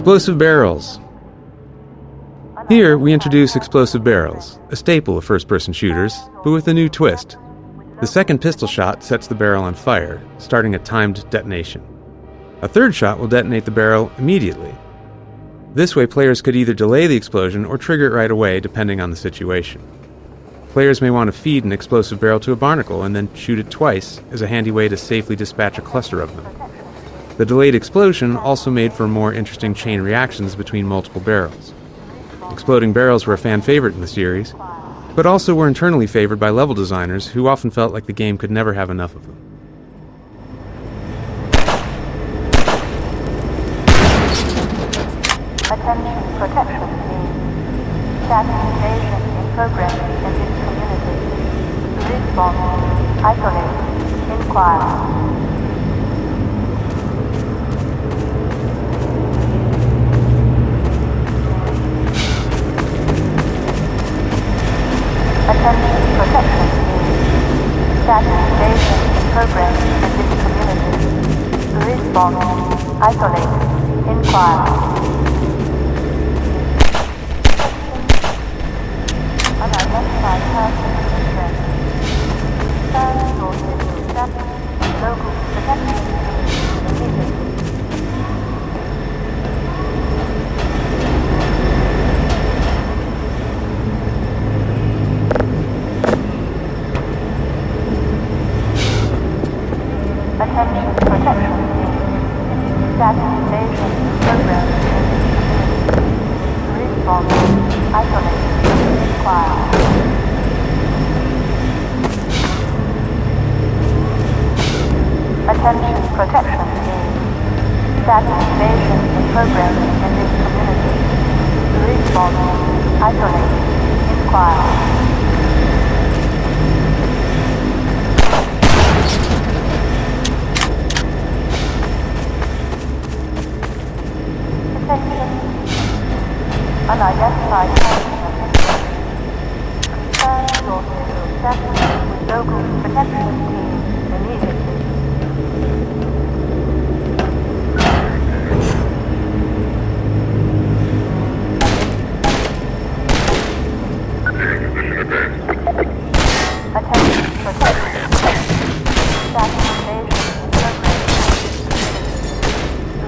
Explosive barrels. Here, we introduce explosive barrels, a staple of first-person shooters, but with a new twist. The second pistol shot sets the barrel on fire, starting a timed detonation. A third shot will detonate the barrel immediately. This way, players could either delay the explosion or trigger it right away, depending on the situation. Players may want to feed an explosive barrel to a barnacle and then shoot it twice as a handy way to safely dispatch a cluster of them. The delayed explosion also made for more interesting chain reactions between multiple barrels. Exploding barrels were a fan favorite in the series, but also were internally favored by level designers who often felt like the game could never have enough of them. Attention protection team. Static invasion in progress in this community. Response. Isolate. Inquire. Attention protection team. Static invasion in progress in this community. Response. Isolate. Inquire. Unidentified person in threat. Third sources established. Local protection immediately. Attention protection team. Static invasion program. Response. Isolate. Inquire. Attention protection team. Static invasion in progress in this community. Response. Isolate. Inquire. Attention. Unidentified person of interest. Concerned sources established with local protection team immediately. Attention protection. Static invasion in progress.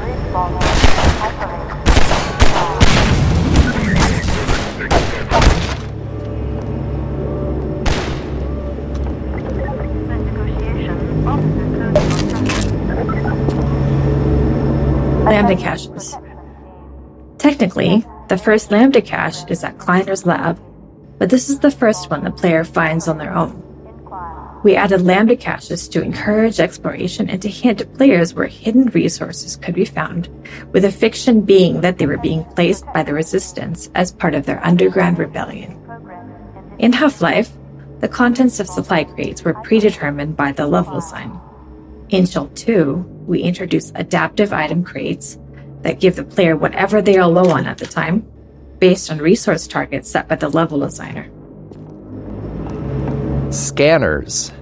Response. Isolate. Lambda caches. Technically, the first Lambda cache is at Kleiner's lab, but this is the first one the player finds on their own. We added Lambda caches to encourage exploration and to hint at players where hidden resources could be found, with the fiction being that they were being placed by the Resistance as part of their underground rebellion. In Half-Life, the contents of supply crates were predetermined by the level design. In Shell 2, we introduce adaptive item crates that give the player whatever they are low on at the time, based on resource targets set by the level designer. Scanners.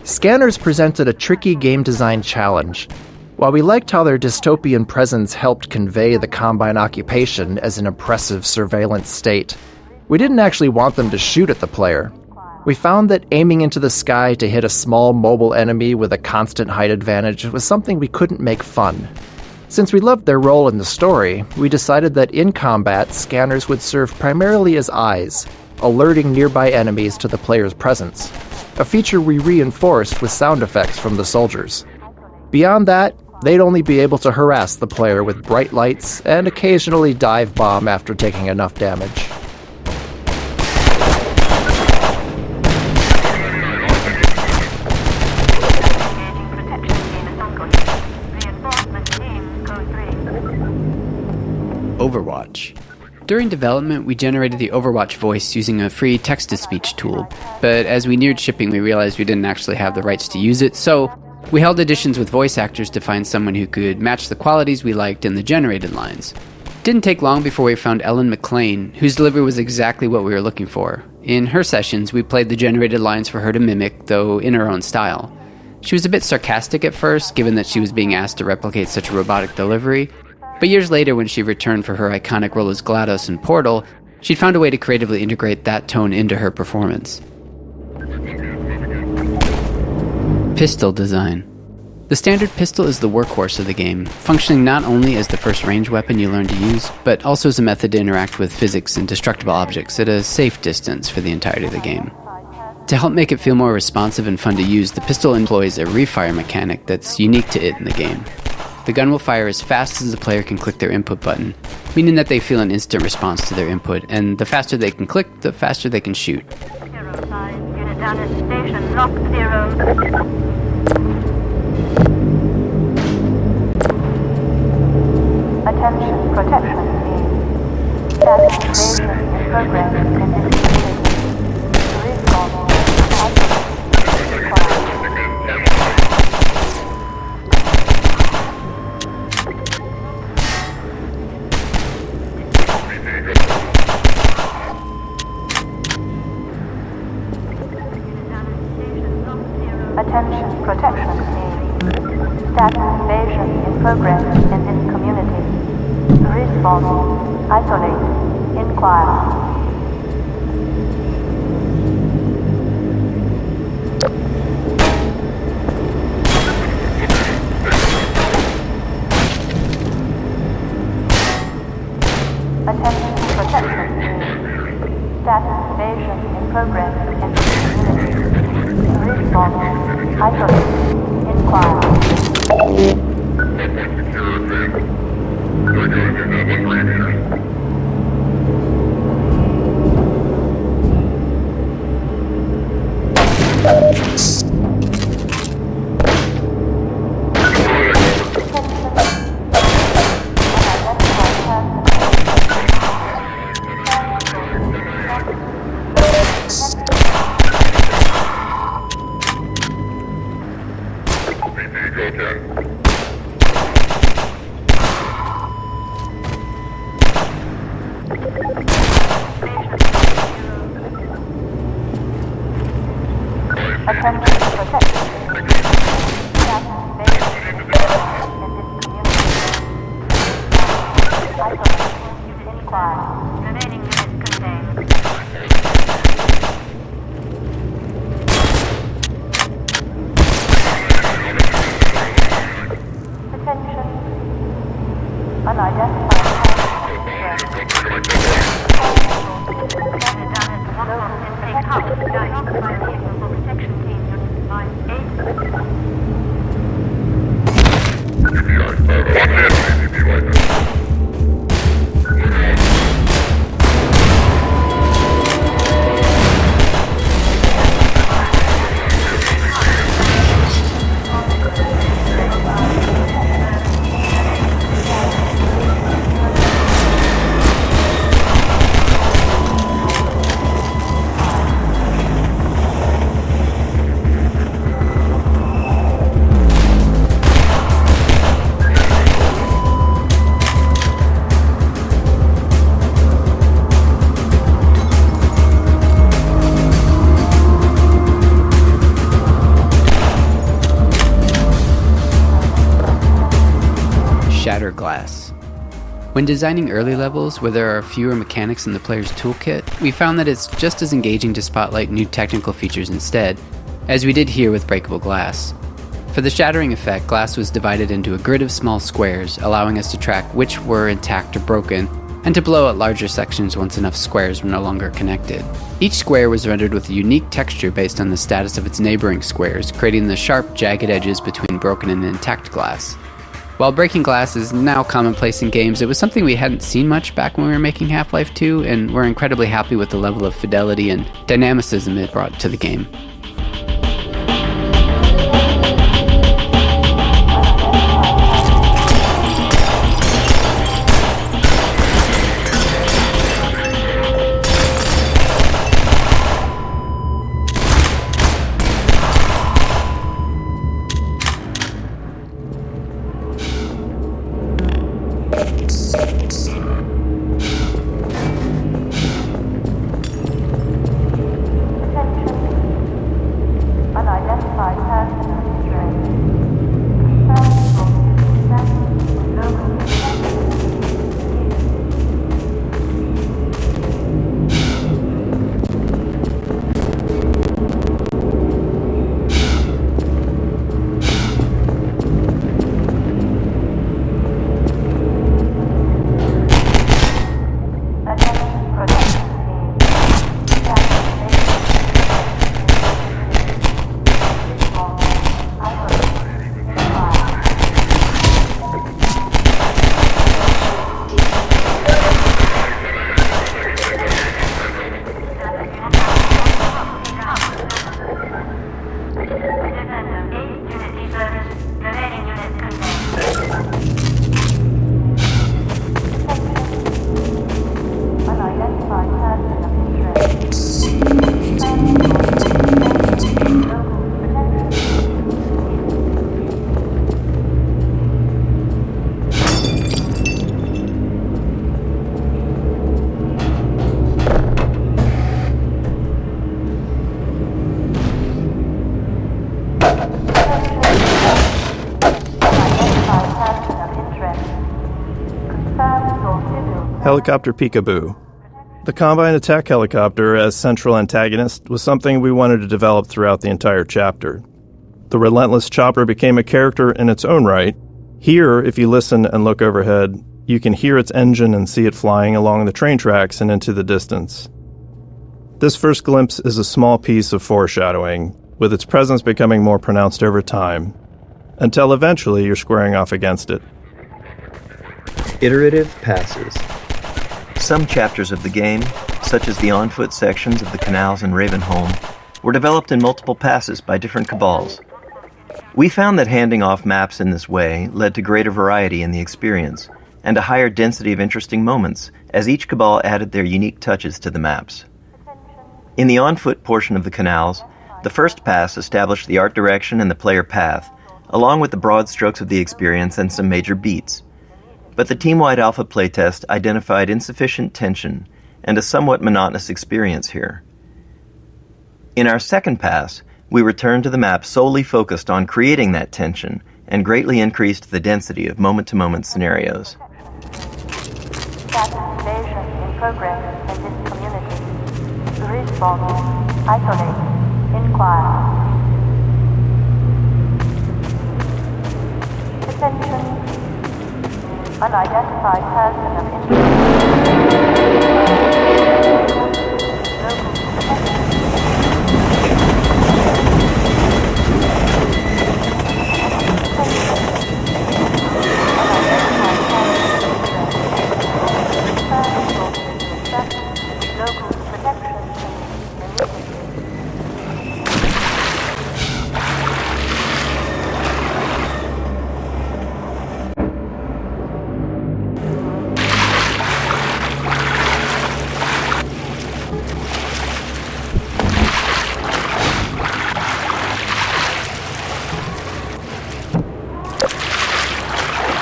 Scanners presented a tricky game design challenge. While we liked how their dystopian presence helped convey the Combine occupation as an oppressive surveillance state, we didn't actually want them to shoot at the player. We found that aiming into the sky to hit a small mobile enemy with a constant height advantage was something we couldn't make fun. Since we loved their role in the story, we decided that in combat, scanners would serve primarily as eyes, alerting nearby enemies to the player's presence, a feature we reinforced with sound effects from the soldiers. Beyond that, they'd only be able to harass the player with bright lights and occasionally dive bomb after taking enough damage. Overwatch. During development, we generated the Overwatch voice using a free text-to-speech tool, but as we neared shipping, we realized we didn't actually have the rights to use it, so we held auditions with voice actors to find someone who could match the qualities we liked in the generated lines. Didn't take long before we found Ellen McLean, whose delivery was exactly what we were looking for. In her sessions, we played the generated lines for her to mimic, though in her own style. She was a bit sarcastic at first, given that she was being asked to replicate such a robotic delivery, But years later, when she returned for her iconic role as GLaDOS in Portal, she'd found a way to creatively integrate that tone into her performance. Pistol design. The standard pistol is the workhorse of the game, functioning not only as the first range weapon you learn to use, but also as a method to interact with physics and destructible objects at a safe distance for the entirety of the game. To help make it feel more responsive and fun to use, the pistol employs a refire mechanic that's unique to it in the game. The gun will fire as fast as the player can click their input button, meaning that they feel an instant response to their input, and the faster they can click, the faster they can shoot. Zero 5, unit down at station, lock 0. Attention, protection team. Status invasion in progress in this community. Response, Attention, protection team. Status invasion in progress in this community. Response, isolate, inquire. Attention, protection team. Status invasion in progress in this community. Response, isolate, inquire. Glass. When designing early levels where there are fewer mechanics in the player's toolkit, we found that it's just as engaging to spotlight new technical features instead, as we did here with Breakable Glass. For the shattering effect, glass was divided into a grid of small squares, allowing us to track which were intact or broken, and to blow out larger sections once enough squares were no longer connected. Each square was rendered with a unique texture based on the status of its neighboring squares, creating the sharp, jagged edges between broken and intact glass. While breaking glass is now commonplace in games, it was something we hadn't seen much back when we were making Half-Life 2, and we're incredibly happy with the level of fidelity and dynamicism it brought to the game. Helicopter Peekaboo. The Combine attack helicopter as central antagonist was something we wanted to develop throughout the entire chapter. The relentless chopper became a character in its own right. Here, if you listen and look overhead, you can hear its engine and see it flying along the train tracks and into the distance. This first glimpse is a small piece of foreshadowing, with its presence becoming more pronounced over time, until eventually you're squaring off against it. Iterative passes. Some chapters of the game, such as the on-foot sections of the canals in Ravenholm, were developed in multiple passes by different cabals. We found that handing off maps in this way led to greater variety in the experience, and a higher density of interesting moments, as each cabal added their unique touches to the maps. In the on-foot portion of the canals, the first pass established the art direction and the player path, along with the broad strokes of the experience and some major beats. But the team-wide alpha playtest identified insufficient tension and a somewhat monotonous experience here. In our second pass, we returned to the map solely focused on creating that tension and greatly increased the density of moment-to-moment scenarios. Status invasion in progress in this community. Respawn. Isolate. Inquire. Attention. Unidentified person of interest. Local protection team.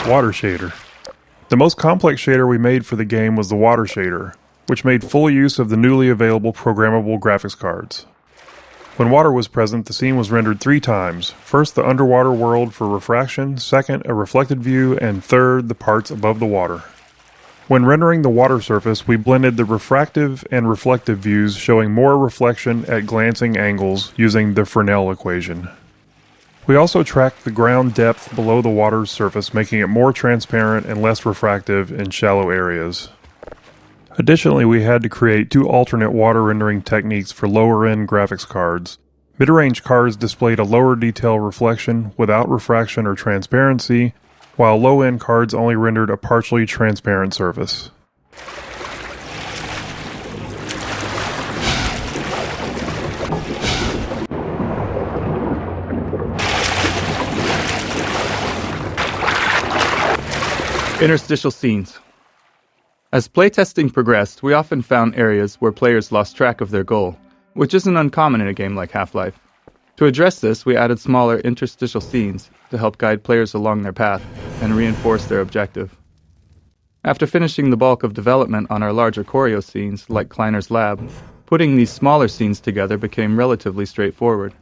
Water shader. The most complex shader we made for the game was the water shader, which made full use of the newly available programmable graphics cards. When water was present, the scene was rendered 3 times. First, the underwater world for refraction, second, a reflected view, and third, the parts above the water. When rendering the water surface, we blended the refractive and reflective views, showing more reflection at glancing angles using the Fresnel equation. We also tracked the ground depth below the water's surface, making it more transparent and less refractive in shallow areas. Additionally, we had to create 2 alternate water rendering techniques for lower-end graphics cards. Mid-range cards displayed a lower detail reflection without refraction or transparency, while low-end cards only rendered a partially transparent surface. Interstitial scenes. As playtesting progressed, we often found areas where players lost track of their goal, which isn't uncommon in a game like Half-Life. To address this, we added smaller interstitial scenes to help guide players along their path and reinforce their objective. After finishing the bulk of development on our larger choreo scenes, like Kleiner's Lab, putting these smaller scenes together became relatively straightforward.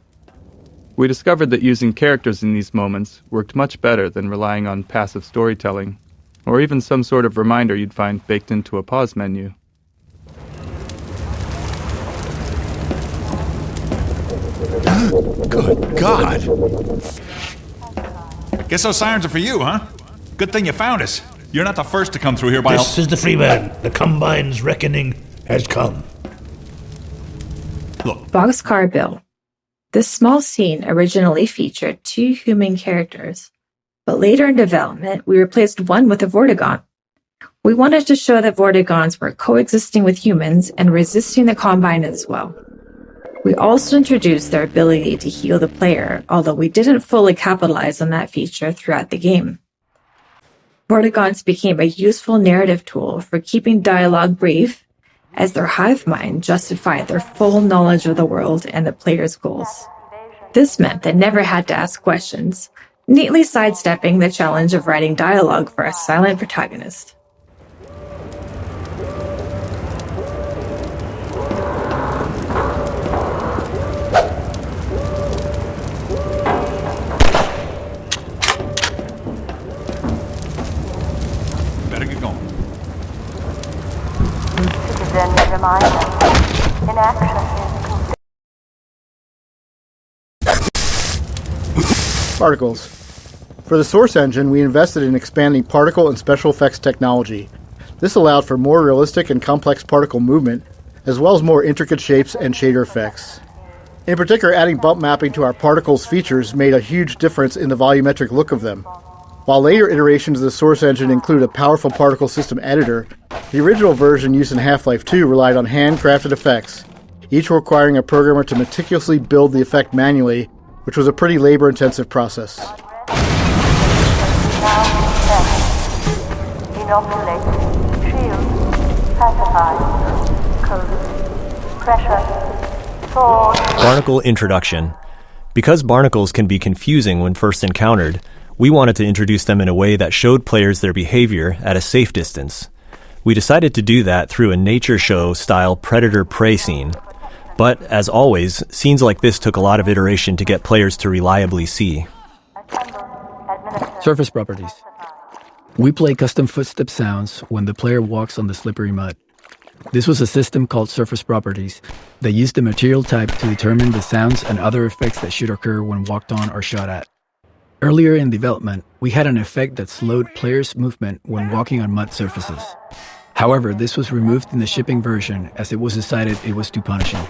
We discovered that using characters in these moments worked much better than relying on passive storytelling, or even some sort of reminder you'd find baked into a pause menu. Good God! Guess those sirens are for you, huh? Good thing you found us. You're not the first to come through here by... This is the Freeman. The Combine's reckoning has come. Look. Boxcar Bill. This small scene originally featured 2 human characters, but later in development, we replaced one with a Vortigaunt. We wanted to show that Vortigaunts were coexisting with humans and resisting the Combine as well. We also introduced their ability to heal the player, although we didn't fully capitalize on that feature throughout the game. Vortigaunts became a useful narrative tool for keeping dialogue brief, as their hive mind justified their full knowledge of the world and the player's goals. This meant they never had to ask questions, neatly sidestepping the challenge of writing dialogue for a silent protagonist. Better get going. reminder. Inaction is Particles. For the Source engine, we invested in expanding particle and special effects technology. This allowed for more realistic and complex particle movement, as well as more intricate shapes and shader effects. In particular, adding bump mapping to our particles features made a huge difference in the volumetric look of them. While later iterations of the Source engine include a powerful particle system editor, the original version used in Half-Life 2 relied on handcrafted effects, each requiring a programmer to meticulously build the effect manually, which was a pretty labor-intensive process. inoculate, shield, pacify, code, pressure, force. Barnacle Introduction. Because barnacles can be confusing when first encountered, we wanted to introduce them in a way that showed players their behavior at a safe distance. We decided to do that through a nature show-style predator-prey scene. But, as always, scenes like this took a lot of iteration to get players to reliably see. Surface properties. We play custom footstep sounds when the player walks on the slippery mud. This was a system called Surface Properties that used the material type to determine the sounds and other effects that should occur when walked on or shot at. Earlier in development, we had an effect that slowed players' movement when walking on mud surfaces. However, this was removed in the shipping version as it was decided it was too punishing.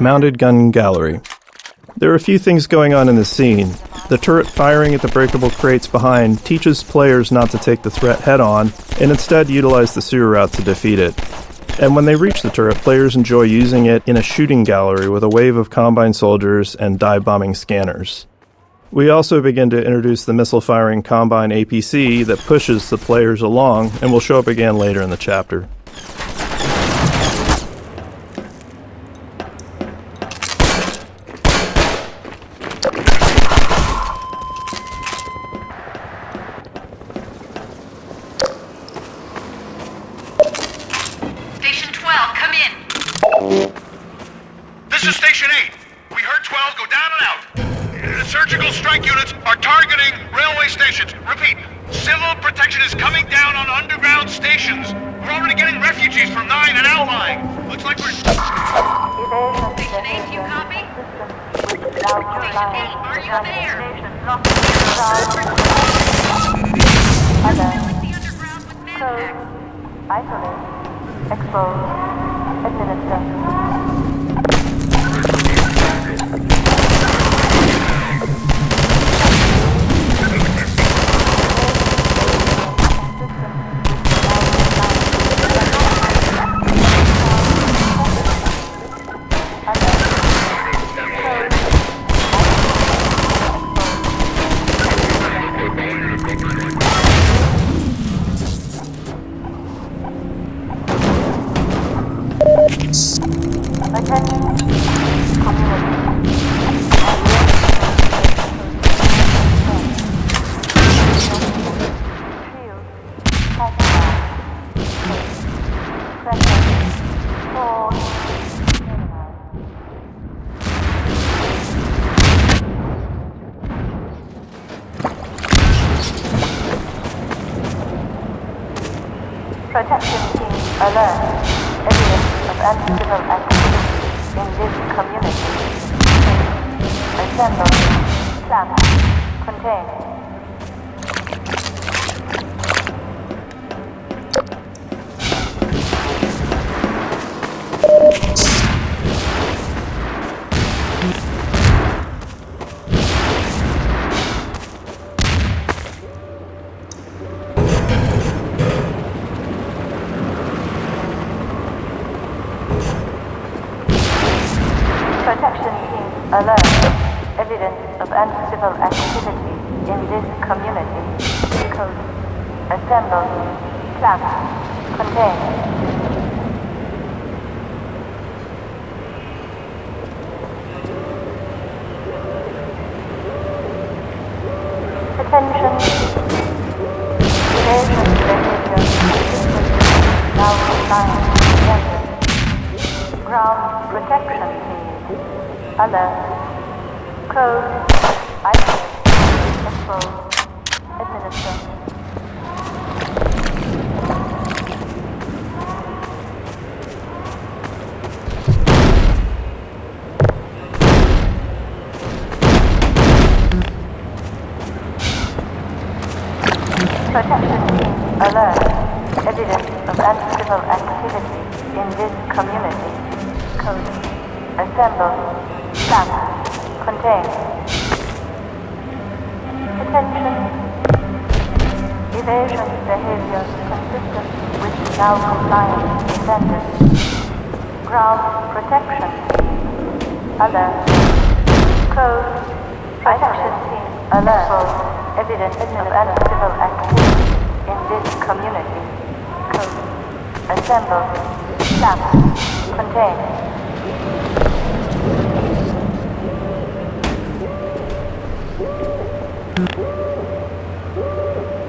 Mounted gun gallery. There are a few things going on in this scene. The turret firing at the breakable crates behind teaches players not to take the threat head-on and instead utilize the sewer route to defeat it. And when they reach the turret, players enjoy using it in a shooting gallery with a wave of Combine soldiers and dive-bombing scanners. We also begin to introduce the missile-firing Combine APC that pushes the players along and will show up again later in the chapter. Station 12, come in. This is Station 8. We heard 12 go down and out. Surgical strike units are targeting railway stations. Repeat, civil protection is coming down on underground stations. We're already getting refugees from 9 and outlying. Looks like we're... Station 8, do you copy? Station 8, are you there? Isolate, expose, administer. Protection team alert. Evidence of anti-civil activity in this community. Assemble. Plan. Contain. Protection team alert. Evidence of anti-civil activity in this community. Code. Assemble. Plan. Contain. Attention. Evasion behavior. Now compliant. Ground protection team. Alert. Code. Isolate. Expose. Protection team alert. Evidence of uncivil activity in this community. Code. Assemble. Stop. Contain. Attention. Evasion behavior consistent with now compliant standards. Ground protection team alert. Code. Protection team alert. Evidence of uncivil activity in this community. Code. Assemble. Stop. Contain.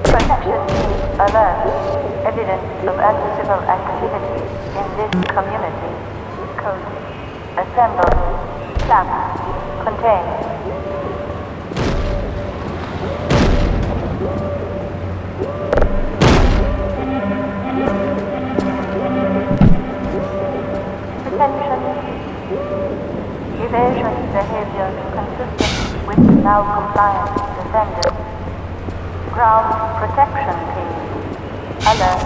Protection team alert. Evidence of uncivil activity in this community. Code. Assemble. Stop. Contain. Evasion behavior consistent with now compliant defenders. Ground protection team. Alert.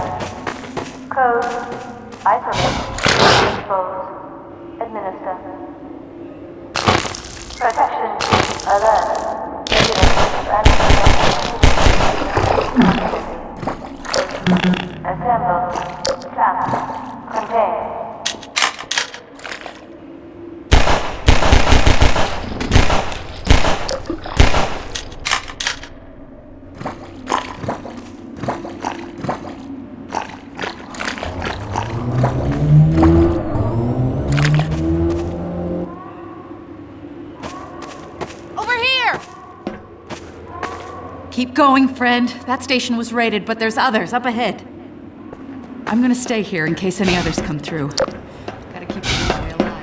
Code. Isolate. Dispose. Administer. Protection team. Alert. Evidence of uncivil. Assemble. Stop. Contain. Keep going, friend. That station was raided, but there's others up ahead. I'm gonna stay here in case any others come through. Gotta keep the boy alive.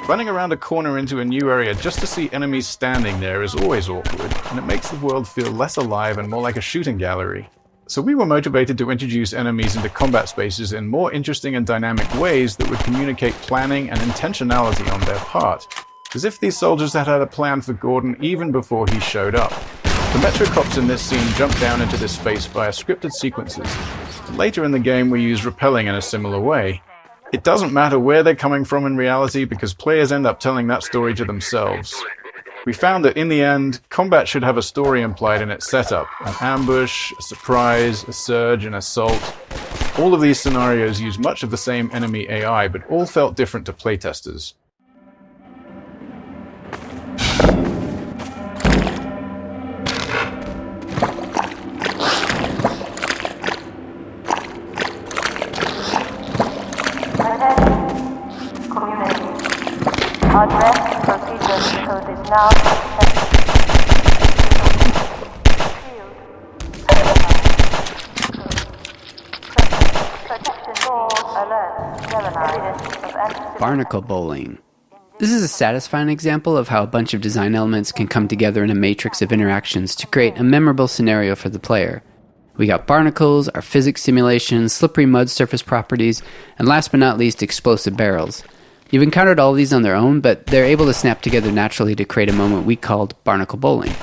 Running around a corner into a new area just to see enemies standing there is always awkward, and it makes the world feel less alive and more like a shooting gallery. So we were motivated to introduce enemies into combat spaces in more interesting and dynamic ways that would communicate planning and intentionality on their part, as if these soldiers had had a plan for Gordon even before he showed up. The Metro Cops in this scene jump down into this space via scripted sequences. Later in the game we use rappelling in a similar way. It doesn't matter where they're coming from in reality because players end up telling that story to themselves. We found that in the end, combat should have a story implied in its setup. An ambush, a surprise, a surge, an assault. All of these scenarios use much of the same enemy AI, but all felt different to playtesters. Address procedure code is now protection alert. Barnacle bowling. This is a satisfying example of how a bunch of design elements can come together in a matrix of interactions to create a memorable scenario for the player. We got barnacles, our physics simulations, slippery mud surface properties, and last but not least, explosive barrels. You've encountered all these on their own, but they're able to snap together naturally to create a moment we called Barnacle Bowling.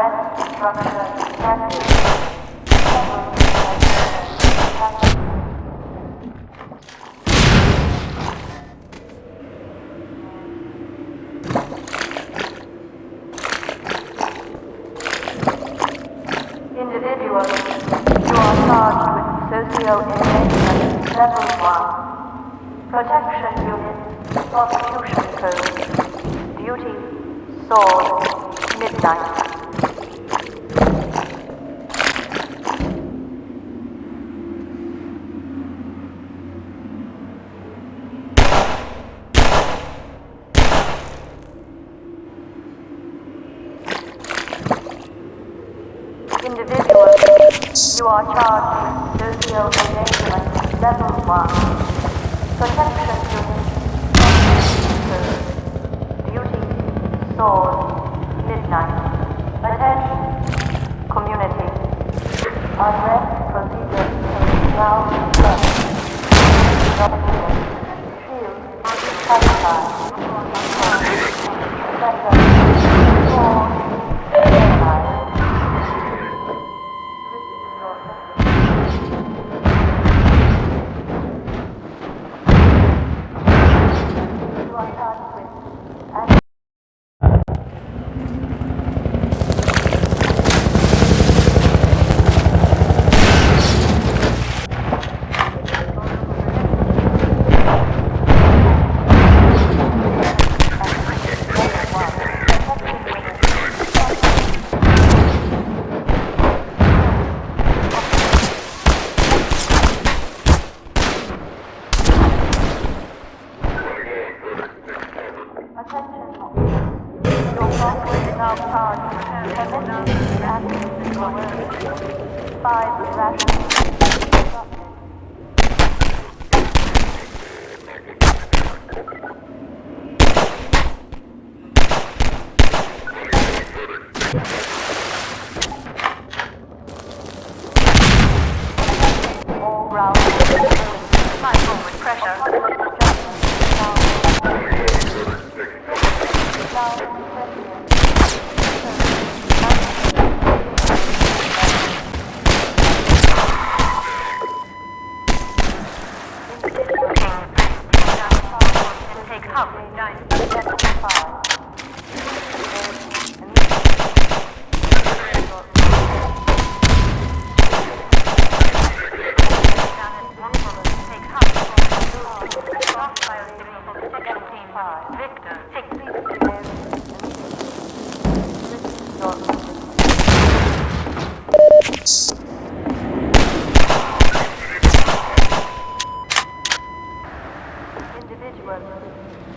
Unrest structure detected. Individuals, you are charged with socio-engagement level 1. Protection unit, prosecution code. Duty, sword, midnight. Individuals, you are charged with socio-engagement level 1. Protection unit, duty, sword, midnight. Attention, community. Unrest procedure now set. Shield, satisfied.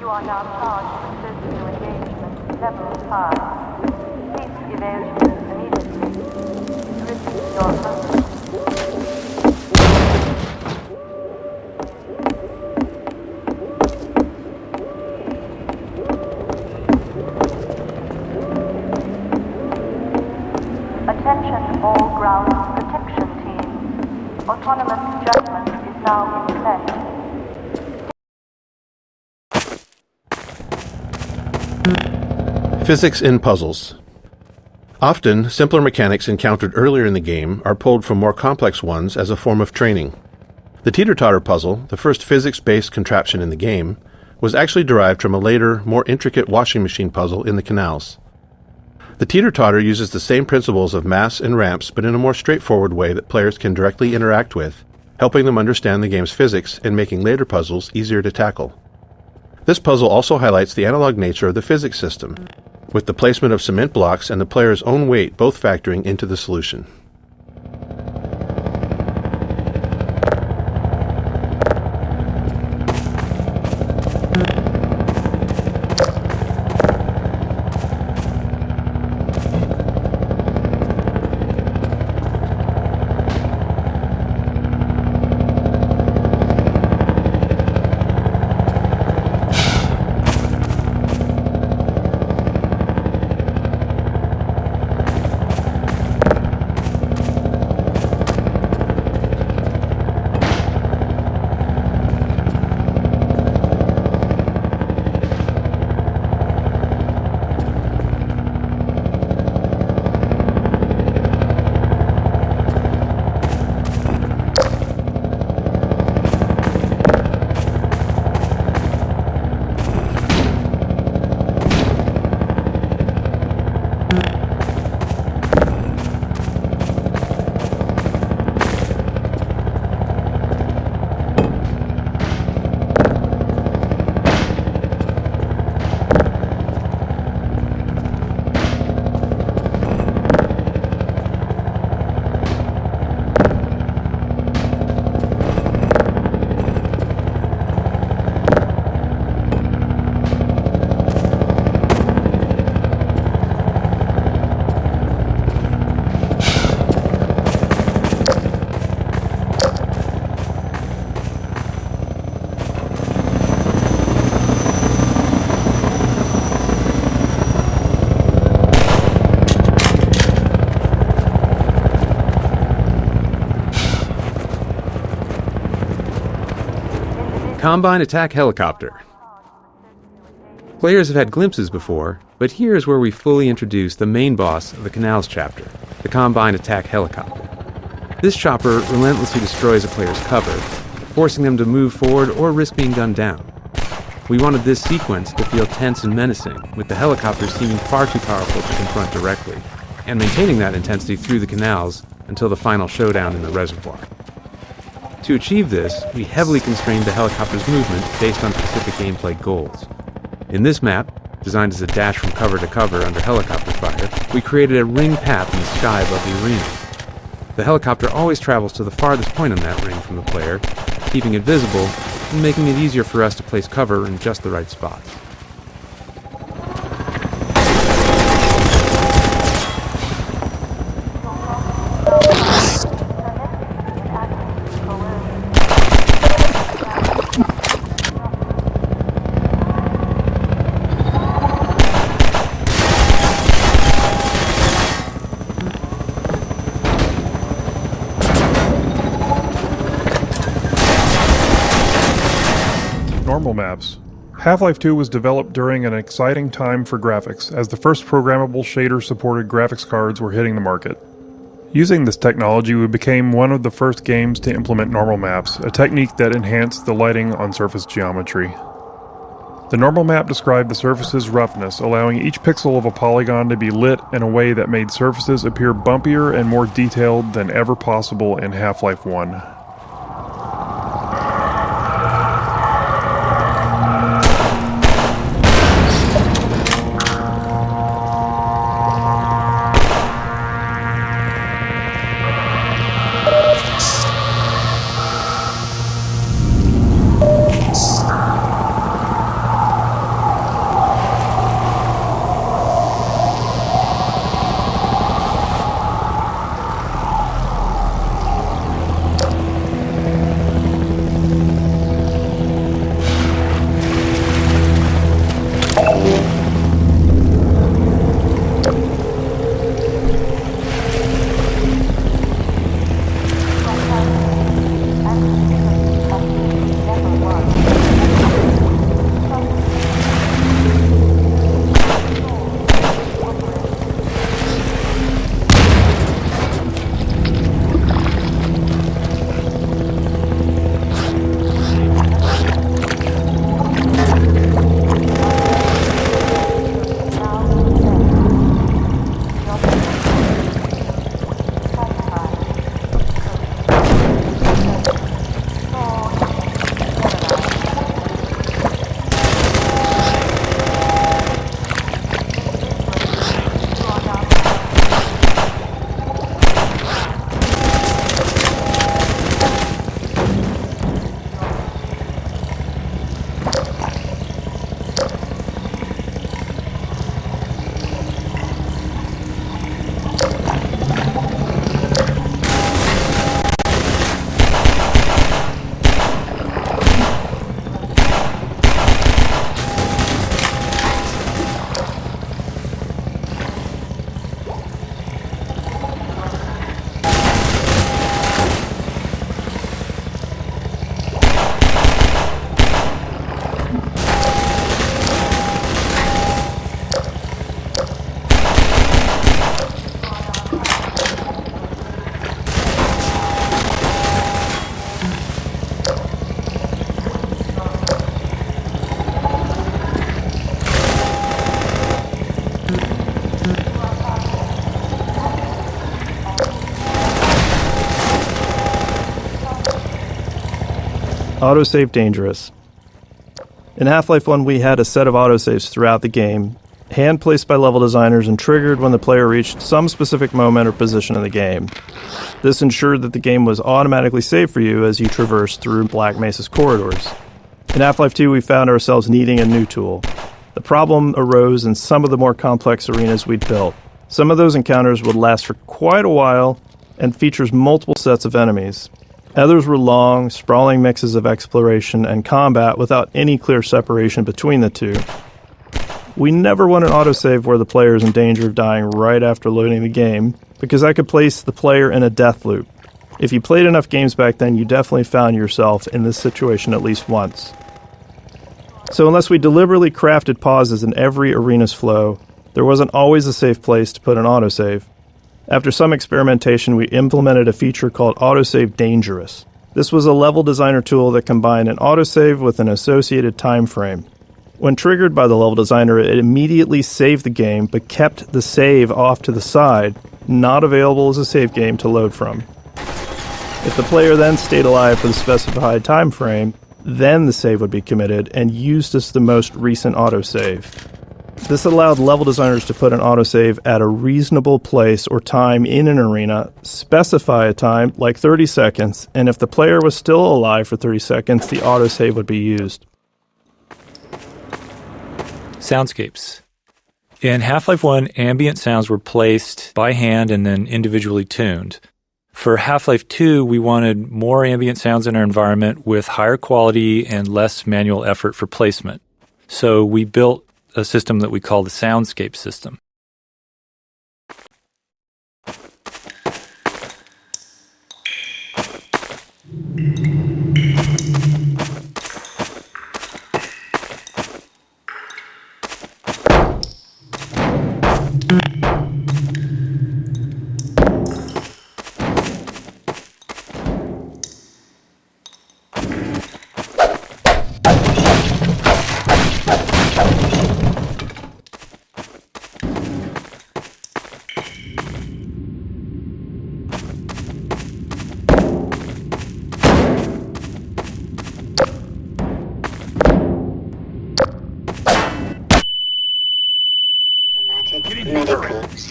You are now charged with social engagement level 5. Cease evasion immediately. Repeat your purpose. Attention all ground protection teams. Autonomous judgment is now in effect. Physics in puzzles. Often, simpler mechanics encountered earlier in the game are pulled from more complex ones as a form of training. The teeter-totter puzzle, the first physics-based contraption in the game, was actually derived from a later, more intricate washing machine puzzle in the canals. The teeter-totter uses the same principles of mass and ramps, but in a more straightforward way that players can directly interact with, helping them understand the game's physics and making later puzzles easier to tackle. This puzzle also highlights the analog nature of the physics system, with the placement of cement blocks and the player's own weight both factoring into the solution. Combine Attack Helicopter. Players have had glimpses before, but here is where we fully introduce the main boss of the Canals chapter, the Combine Attack Helicopter. This chopper relentlessly destroys a player's cover, forcing them to move forward or risk being gunned down. We wanted this sequence to feel tense and menacing, with the helicopter seeming far too powerful to confront directly, and maintaining that intensity through the canals until the final showdown in the reservoir. To achieve this, we heavily constrained the helicopter's movement based on specific gameplay goals. In this map, designed as a dash from cover to cover under helicopter fire, we created a ring path in the sky above the arena. The helicopter always travels to the farthest point on that ring from the player, keeping it visible and making it easier for us to place cover in just the right spots. Normal maps. Half-Life 2 was developed during an exciting time for graphics, as the first programmable shader-supported graphics cards were hitting the market. Using this technology, we became one of the first games to implement normal maps, a technique that enhanced the lighting on surface geometry. The normal map described the surface's roughness, allowing each pixel of a polygon to be lit in a way that made surfaces appear bumpier and more detailed than ever possible in Half-Life 1. Autosave dangerous. In Half-Life 1, we had a set of autosaves throughout the game, hand-placed by level designers and triggered when the player reached some specific moment or position in the game. This ensured that the game was automatically saved for you as you traversed through Black Mesa's corridors. In Half-Life 2, we found ourselves needing a new tool. The problem arose in some of the more complex arenas we'd built. Some of those encounters would last for quite a while and features multiple sets of enemies. Others were long, sprawling mixes of exploration and combat without any clear separation between the two. We never want an autosave where the player is in danger of dying right after loading the game, because that could place the player in a death loop. If you played enough games back then, you definitely found yourself in this situation at least once. So unless we deliberately crafted pauses in every arena's flow, there wasn't always a safe place to put an autosave. After some experimentation, we implemented a feature called Autosave Dangerous. This was a level designer tool that combined an autosave with an associated time frame. When triggered by the level designer, it immediately saved the game, but kept the save off to the side, not available as a save game to load from. If the player then stayed alive for the specified time frame, then the save would be committed and used as the most recent autosave. This allowed level designers to put an autosave at a reasonable place or time in an arena, specify a time, like 30 seconds, and if the player was still alive for 30 seconds, the autosave would be used. Soundscapes. In Half-Life 1, ambient sounds were placed by hand and then individually tuned. For Half-Life 2, we wanted more ambient sounds in our environment with higher quality and less manual effort for placement. So we built a system that we call the Soundscape system.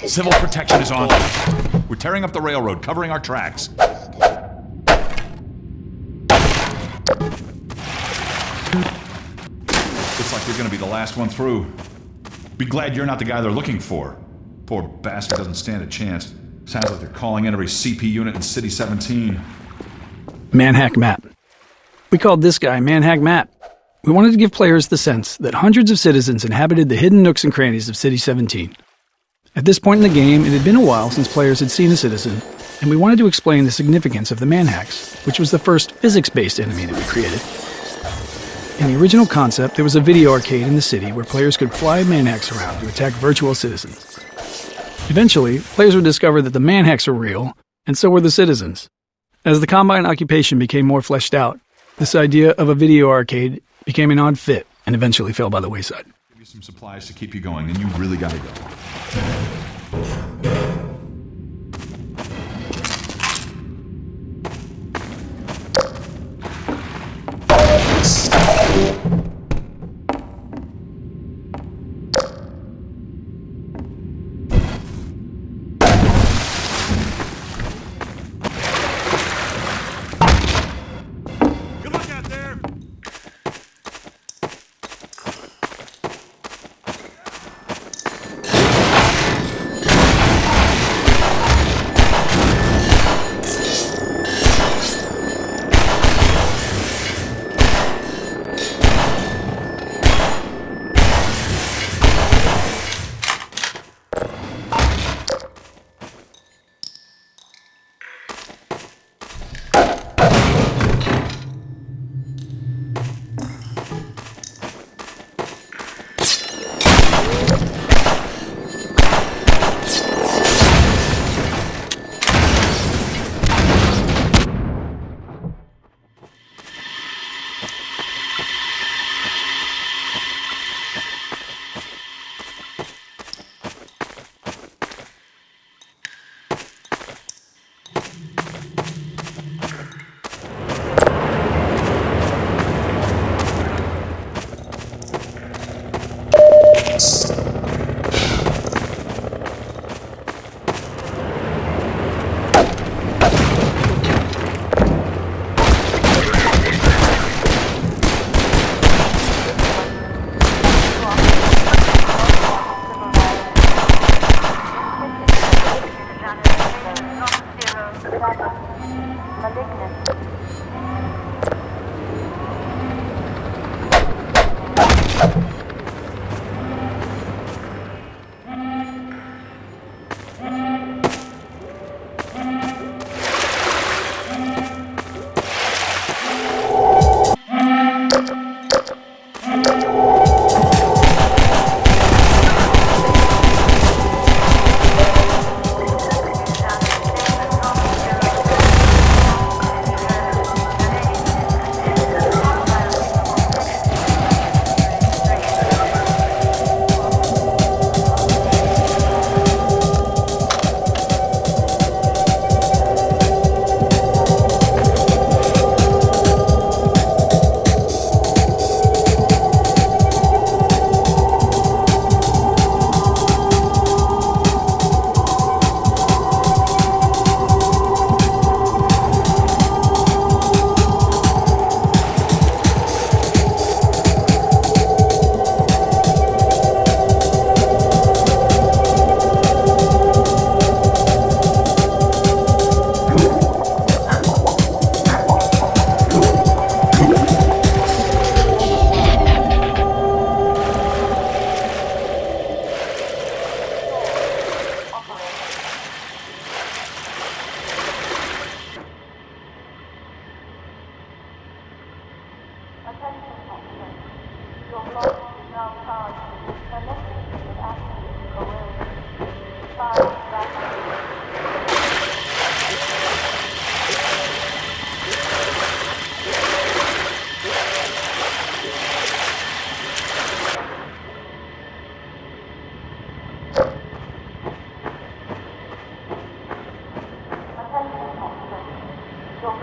Civil protection is on. We're tearing up the railroad, covering our tracks. Looks like you're gonna be the last one through. Be glad you're not the guy they're looking for. Poor bastard doesn't stand a chance. Sounds like they're calling in every CP unit in City 17. Manhack Matt. We called this guy Manhack Matt. We wanted to give players the sense that hundreds of citizens inhabited the hidden nooks and crannies of City 17. At this point in the game, it had been a while since players had seen a citizen, and we wanted to explain the significance of the manhacks, which was the first physics-based enemy that we created. In the original concept, there was a video arcade in the city where players could fly manhacks around to attack virtual citizens. Eventually, players would discover that the manhacks were real, and so were the citizens. As the Combine occupation became more fleshed out, this idea of a video arcade became an odd fit and eventually fell by the wayside. Give you some supplies to keep you going, and you really gotta go.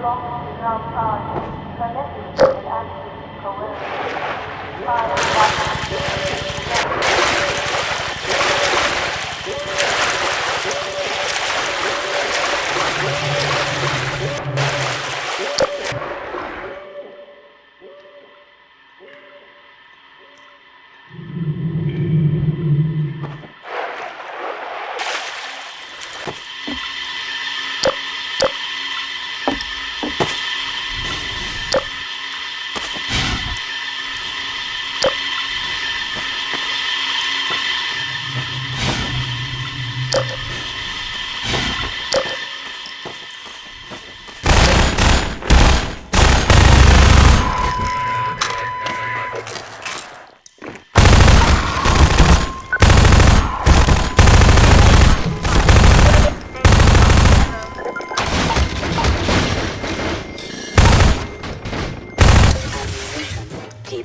block is now charged. Kinetic and active coercion. Fire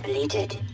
depleted.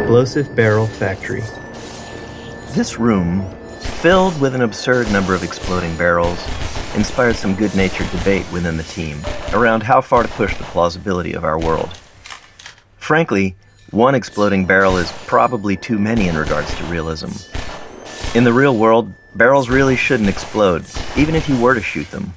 Explosive Barrel Factory. This room, filled with an absurd number of exploding barrels, inspired some good-natured debate within the team around how far to push the plausibility of our world. Frankly, one exploding barrel is probably too many in regards to realism. In the real world, barrels really shouldn't explode, even if you were to shoot them.